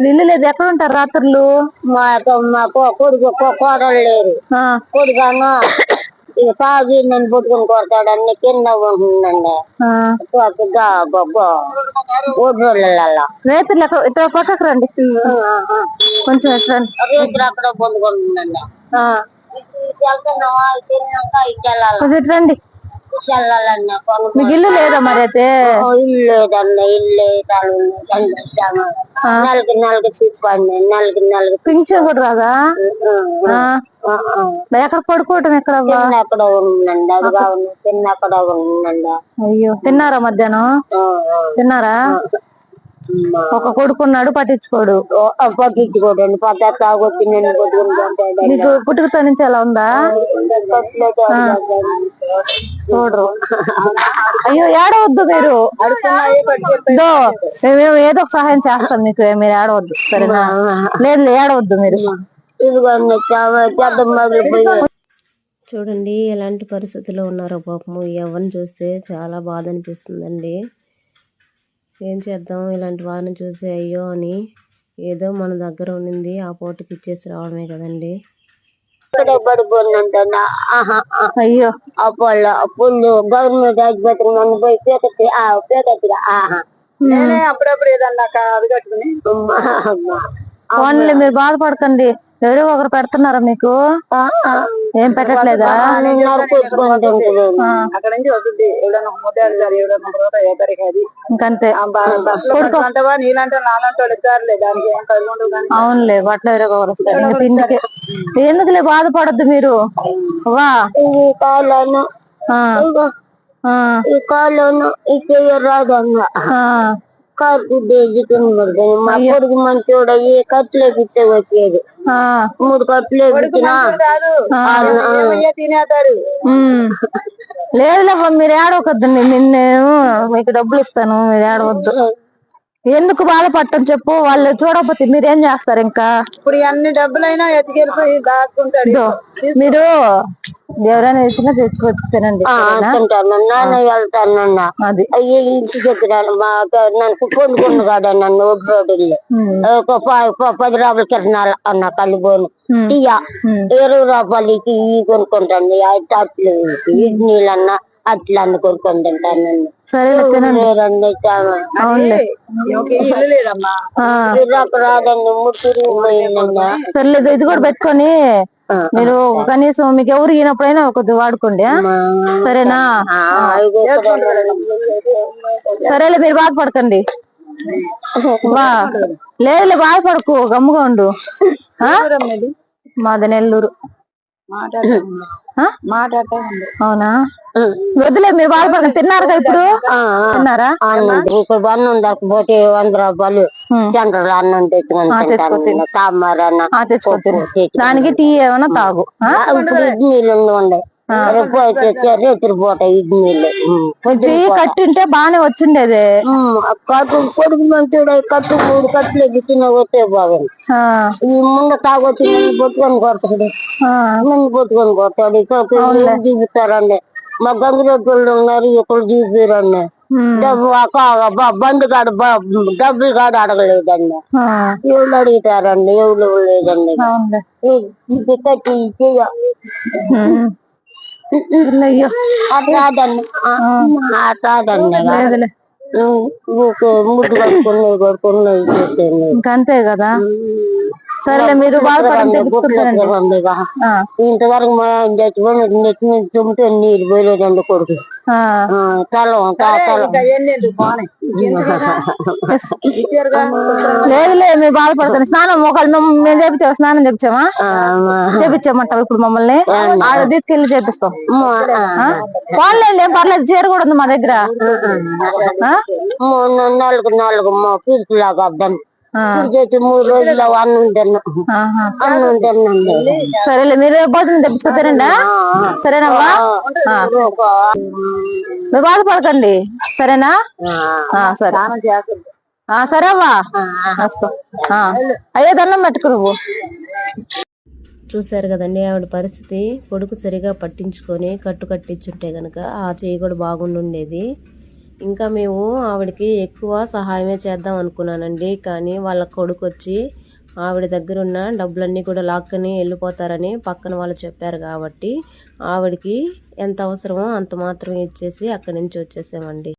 ఇల్లు లేదు, ఎక్కడ ఉంటారు రాత్రులు? మా కొడుకు కోడలు లేరు. కొడుకన్నా తాగి నన్ను పుట్టుకుని కొడతాడని కింద ఉంటుందండి. రైతులు ఇట్లా పక్కకు రండి, కొంచెం రైతులు అక్కడ పొందుకుంటుందండి. కొంచెం రండి. వెళ్ళాలన్నా మీకు ఇల్లు లేదా మరి? అయితే ఇల్లు లేదన్న, ఇల్లు నెలకి చూసుకోండి, నెలకి పింఛన్ కూడా రాదా? ఎక్కడ పడుకోవటం? ఎక్కడ అక్కడ ఉందండి, అది కావాలి తిన్న అక్కడ ఉందండి. అయ్యో, తిన్నారా మధ్యాహ్నం? తిన్నారా? ఒక కొడుకున్నాడు, పట్టించుకోడు. పట్టించుకోడండి, తాగొచ్చి నేను కొట్టుకుంటాడు. మీకు పుట్టుకతో నుంచి ఎలా ఉందా? చూడరు. అయ్యో, ఏడవద్దు మీరు. మేము ఏదో ఒక సహాయం చేస్తాం మీకు, మీరు ఏడవద్దు సరేనా? లేదు ఏడవద్దు మీరు. చూడండి ఎలాంటి పరిస్థితిలో ఉన్నారో పాపము. ఎవరిని చూస్తే చాలా బాధ అనిపిస్తుందండి. ఏం చేద్దాం, ఇలాంటి వారిని చూసి అయ్యో అని. ఏదో మన దగ్గర ఉన్నింది ఆ పూటకి ఇచ్చేసి రావడమే కదండి. అయ్యో, పుల్లు గవర్నమెంట్ ఆసుపత్రి నన్ను పోయి నేనే అప్పుడప్పుడు ఏదన్నా అది కట్టుకుని ఫోన్లే, మీరు బాధపడకండి. ఎవరో ఒకరు పెడుతున్నారా మీకు? ఏం పెట్టట్లేదా? అక్కడ నుంచి వస్తుంది. ఎవడన్నా ముద్దాడు గారు ఎవడన్నా అది ఇంకంతే. నీలంటే నాలంటే వాళ్ళు ఇస్తారులే, దానికి ఏం కలుగుండదు. అవునులే, బట్టలు ఎవరో ఒకరు వస్తారు. ఇంటికి ఎందుకులే బాధపడద్దు మీరు. వా కాళ్ళను ఈ కాళ్ళను రాదన్న కాకు మా కొడుకు మంచోడు అయ్యి కట్లు ఎక్కితే వచ్చేది. 3 కట్లు ఎక్కినా తినేతాడు. లేదులే, మీరు ఏడవకొద్దండి. నేను మీకు డబ్బులు ఇస్తాను, మీరు ఏడవద్దు. ఎందుకు బాధపడటం చెప్పు. వాళ్ళు చూడకపోతే మీరేం చేస్తారు? ఇంకా ఇప్పుడు అన్ని డబ్బులైనా ఎత్తుకెళ్ళిపోయి దాచుకుంటాడు. మీరు ఎవరైనా ఇచ్చినా తెచ్చుకోవచ్చు, తినండి. వెళ్తానన్నా అది అయ్యే ఇంటి దగ్గర నన్ను కొనుక్కుని కాడా నన్ను ఒడ్రోడ్లు 10 రూపాయల కిరణాలు అన్న కలిపోను ఇయ్య 20 రూపాయలకి కొనుక్కుంటాను. అట్లు నీళ్ళన్నా అట్లా అన్ని కొనుక్కొని తింటాను. నన్ను రాదండి, ముట్టురు పోయిందన్నా. సర్లేదు, ఇది కూడా పెట్టుకొని మీరు కనీసం మీకు ఎవరు ఈనప్పుడైనా కొద్దిగా వాడుకోండి, సరేనా? సరేలే, మీరు బాధపడకండి. లేదులే, బాధపడకు, గమ్ముగా ఉండు. మాది నెల్లూరు. అవునా? వద్దులే, మీరు బాధపడండి. తిన్నారుగా ఇప్పుడు? తిన్నారా? ఇక్కడ అన్నం ఉండకపోతే 100 రూపాయలు సెంటర్ అన్నం తెచ్చుకొని సాంబార్ అన్న తెచ్చుకోవచ్చు. దానికి టీ ఏమైనా తాగు. ఇప్పుడు ఇడ్లీలు ఉండే రేతులు పోతాయి. ఇడ్లీలు కట్టింటే బానే వచ్చిండేది. కొడుకు మంచోడు కట్టు 3 కట్లు ఎగ్గిన వస్తే బాగుంది. ఈ ముందు తాగొచ్చి నన్ను పట్టుకొని కొడతాడు, చూపిస్తారండి. మా గంగిరెడ్డి ఉన్నారు, ఇక్కడ చూపిరండి. బండి కాడు డబ్బులు కాడు అడగలేదండి. ఎవరు అడుగుతారండి? ఎవరు లేదండి. ఇది కట్టి రాదండి, రాదండి. ముడ్డు కట్టుకున్నాయి ఇంకంతే కదా. సరేలే, మీరు బాధపడండి. ఇంతవరకు మా చచ్చిపోయిన నెట్ మీద తుమ్మితే నీళ్ళు పోయలేదండి కొడుకు. లేదులే, మీరు బాధపడకండి. స్నానం ఒకళ్ళు మేము చేపించాము, స్నానం చేపించామా? చేపించామంటావు ఇప్పుడు మమ్మల్ని? ఆడ తీసుకెళ్ళి చేపిస్తాం. వాళ్ళే పర్లేదు, చీర కూడా ఉంది మా దగ్గర. 4 పీర్పులాగా అర్థం 3 రోజులు అన్నం తిన్నాండి. సరేలే, మీరు భోజనం తెప్పించుకుంటారండి, సరేనమ్మా? మీరు బాధపడకండి, సరేనా? సరే సరేవా. అయ్యో, దండం పెట్టుకు నువ్వు. చూశారు కదండి ఆవిడ పరిస్థితి. కొడుకు సరిగా పట్టించుకొని కట్టించుంటే కనుక ఆ చేయి కూడా బాగుండుండేది. ఇంకా మేము ఆవిడకి ఎక్కువ సహాయమే చేద్దాం అనుకున్నానండి. కానీ వాళ్ళ కొడుకు వచ్చి ఆవిడ దగ్గర ఉన్న డబ్బులన్నీ కూడా లాక్కొని వెళ్ళిపోతారని పక్కన వాళ్ళు చెప్పారు కాబట్టి ఆవిడకి ఎంత అవసరమో అంత మాత్రం ఇచ్చేసి అక్కడి నుంచి వచ్చేసామండి.